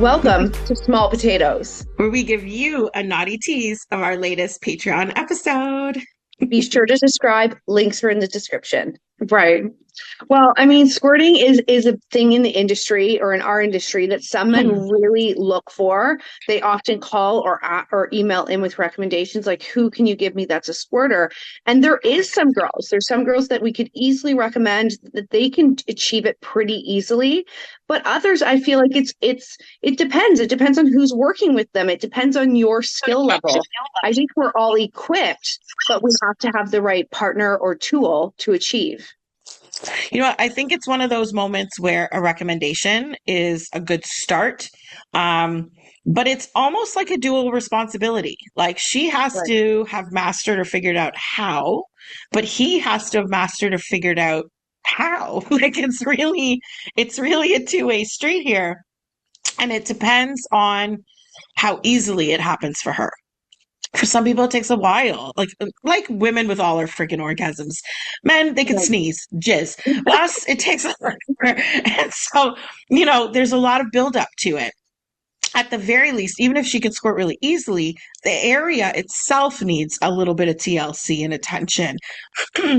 Welcome to Small Potatoes. where we give you a naughty tease of our latest Patreon episode. Be sure to subscribe. Links are in the description. Right. Well, I mean, squirting is a thing in the industry or in our industry that some men really look for. They often call or email in with recommendations like, who can you give me that's a squirter? And there's some girls that we could easily recommend that they can achieve it pretty easily. But others, I feel like it depends. It depends on who's working with them. It depends on your skill level. I think we're all equipped, but we have to have the right partner or tool to achieve. You know what? I think it's one of those moments where a recommendation is a good start. But it's almost like a dual responsibility. Like she has Right. to have mastered or figured out how, but he has to have mastered or figured out how. Like it's really a two-way street here. And it depends on how easily it happens for her. For some people, it takes a while. Like women with all our freaking orgasms. Men, they could Right. sneeze, jizz. Us, it takes a And so, there's a lot of buildup to it. At the very least, even if she can squirt really easily, the area itself needs a little bit of TLC and attention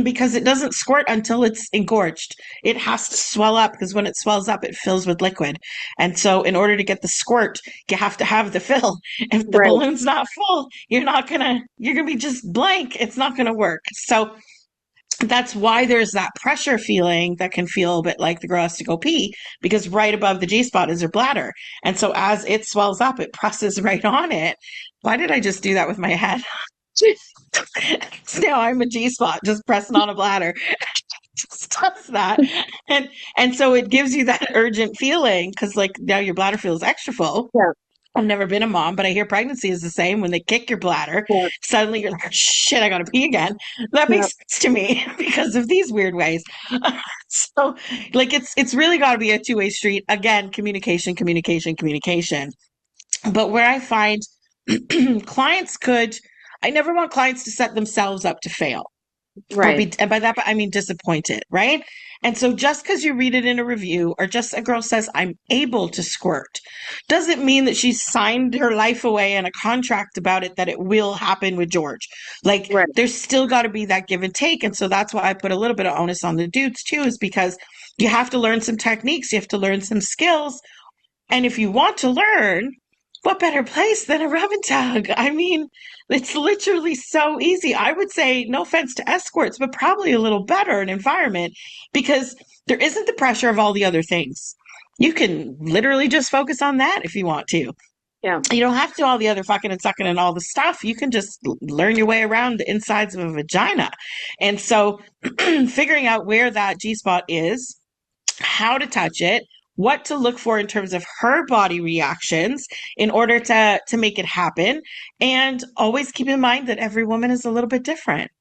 because it doesn't squirt until it's engorged. It has to swell up because when it swells up, it fills with liquid. And so in order to get the squirt, you have to have the fill. If the Right. balloon's not full, you're going to be just blank. It's not going to work. So that's why there's that pressure feeling that can feel a bit like the girl has to go pee because right above the G spot is her bladder. And so as it swells up, it presses right on it. Why did I just do that with my head? Now I'm a G spot, just pressing on a bladder. Just does that. And so it gives you that urgent feeling because like now your bladder feels extra full. Yeah. I've never been a mom, but I hear pregnancy is the same. When they kick your bladder, Yeah. suddenly you're like, shit, I gotta pee again. That Yeah. makes sense to me because of these weird ways. So like it's really gotta be a two-way street. Again, communication, communication, communication. But where I find I never want clients to set themselves up to fail. Right. And by that, I mean disappointed, right? And so just because you read it in a review or just a girl says, I'm able to squirt, doesn't mean that she's signed her life away in a contract about it that it will happen with George. Like, Right. there's still got to be that give and take. And so that's why I put a little bit of onus on the dudes too, is because you have to learn some techniques, you have to learn some skills. And if you want to learn, what better place than a rub and tug? I mean, it's literally so easy. I would say, no offense to escorts, but probably a little better an environment because there isn't the pressure of all the other things. You can literally just focus on that if you want to. Yeah. You don't have to do all the other fucking and sucking and all the stuff. You can just learn your way around the insides of a vagina. And so figuring out where that G spot is, how to touch it, what to look for in terms of her body reactions in order to make it happen, and always keep in mind that every woman is a little bit different.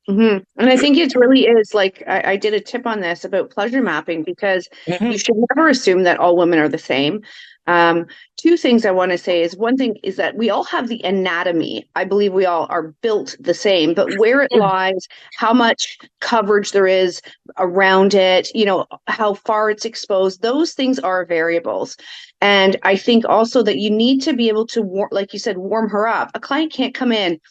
And I think it really is like I did a tip on this about pleasure mapping because you should never assume that all women are the same. Two things I want to say is one thing is that we all have the anatomy. I believe we all are built the same, but where it lies, how much coverage there is around it, how far it's exposed, those things are variables. And I think also that you need to be able to, like you said, warm her up. A client can't come in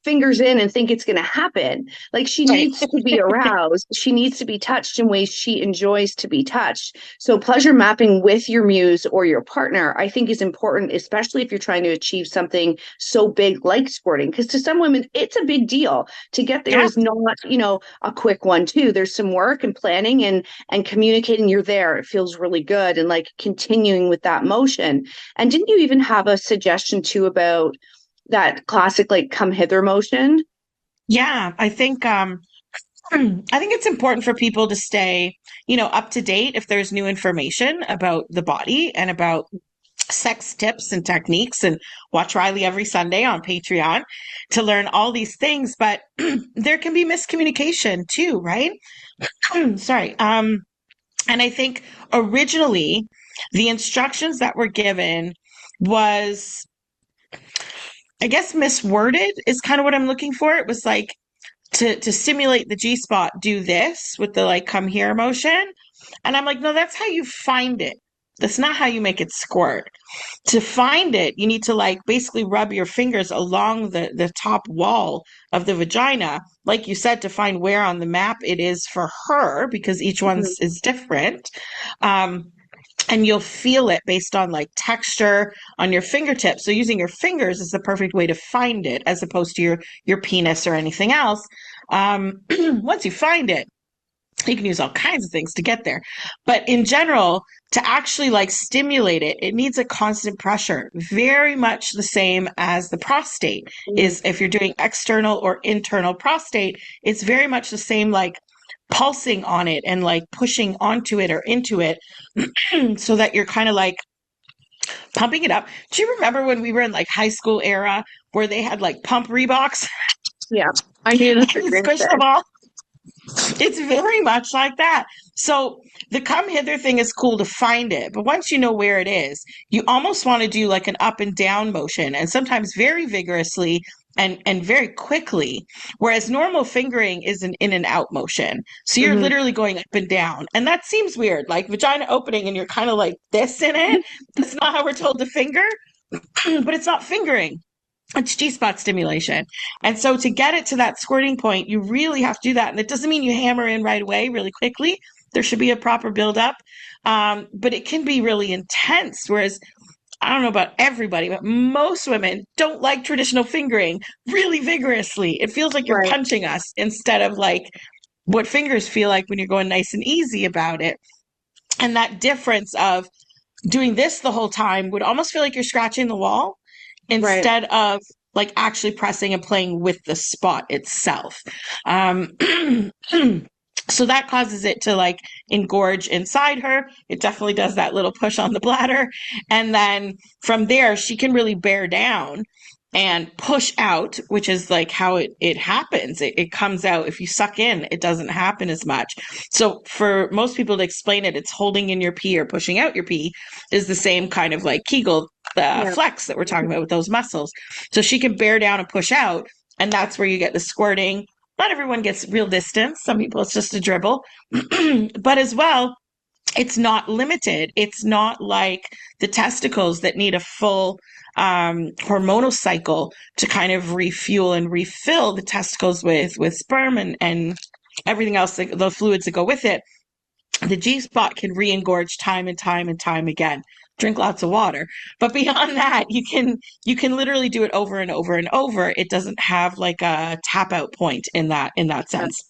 fingers in and think it's going to happen. Like she needs to be aroused. She needs to be touched in ways she enjoys to be touched. So pleasure mapping with your muse or your partner, I think is important, especially if you're trying to achieve something so big like squirting. Because to some women, it's a big deal. To get there is not, a quick one too. There's some work and planning and communicating you're there. It feels really good. And like continuing with that motion. And didn't you even have a suggestion too about that classic like come hither motion? Yeah, I think it's important for people to stay, up to date if there's new information about the body and about sex tips and techniques, and watch Riley every Sunday on Patreon to learn all these things. But there can be miscommunication too, right? Sorry. And I think originally the instructions that were given was, I guess, misworded is kind of what I'm looking for. It was like to simulate the G spot, do this with the like come here motion. And I'm like, no, that's how you find it. That's not how you make it squirt. To find it, you need to like basically rub your fingers along the top wall of the vagina, like you said, to find where on the map it is for her, because each Mhm. one's is different. Um, and you'll feel it based on like texture on your fingertips. So using your fingers is the perfect way to find it, as opposed to your penis or anything else. Once you find it, you can use all kinds of things to get there. But in general, to actually like stimulate it, it needs a constant pressure, very much the same as the prostate Mhm. is. If you're doing external or internal prostate, it's very much the same, like pulsing on it and like pushing onto it or into it so that you're kind of like pumping it up. Do you remember when we were in like high school era where they had like pump Reeboks Yeah, I knew that's what and you're going to squish the say. ball? It's very much like that. So the come hither thing is cool to find it, but once you know where it is, you almost want to do like an up and down motion, and sometimes very vigorously and very quickly. Whereas normal fingering is an in and out motion. So you're Hmm. literally going up and down. And that seems weird, like vagina opening and you're kind of like this in it. That's not how we're told to finger, but it's not fingering. It's G-spot stimulation. And so to get it to that squirting point, you really have to do that. And it doesn't mean you hammer in right away, really quickly. There should be a proper buildup. But it can be really intense. Whereas I don't know about everybody, but most women don't like traditional fingering really vigorously. It feels like you're Right, punching us instead of like what fingers feel like when you're going nice and easy about it. And that difference of doing this the whole time would almost feel like you're scratching the wall right. instead of like actually pressing and playing with the spot itself. Um, so that causes it to like engorge inside her. It definitely does that little push on the bladder. And then from there, she can really bear down and push out, which is like how it happens. It comes out. If you suck in, it doesn't happen as much. So for most people to explain it, it's holding in your pee or pushing out your pee is the same kind of like Kegel Yeah. flex that we're talking about with those muscles. So she can bear down and push out, and that's where you get the squirting. Not everyone gets real distance. Some people it's just a dribble, but as well, it's not limited. It's not like the testicles that need a full hormonal cycle to kind of refuel and refill the testicles with sperm and everything else, the fluids that go with it. The G spot can re-engorge time and time and time again. Drink lots of water. But beyond that, you can literally do it over and over and over. It doesn't have like a tap out point in that Yeah. sense.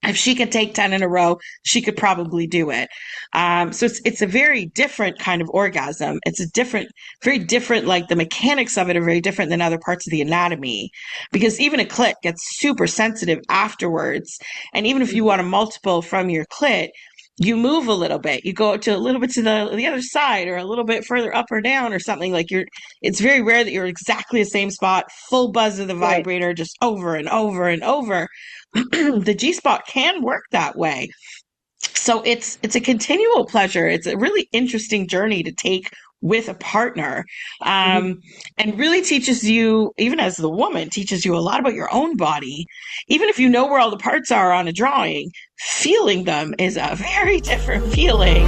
If she could take 10 in a row, she could probably do it. So it's a very different kind of orgasm. It's a different, very different, like the mechanics of it are very different than other parts of the anatomy, because even a clit gets super sensitive afterwards. And even if you want a multiple from your clit, you move a little bit. You go to a little bit to the other side or a little bit further up or down or something. Like it's very rare that you're exactly the same spot, full buzz of the Right. vibrator, just over and over and over. The G spot can work that way. So it's a continual pleasure. It's a really interesting journey to take with a partner, Hmm. um, and really teaches you, even as the woman, teaches you a lot about your own body. Even if you know where all the parts are on a drawing, feeling them is a very different feeling.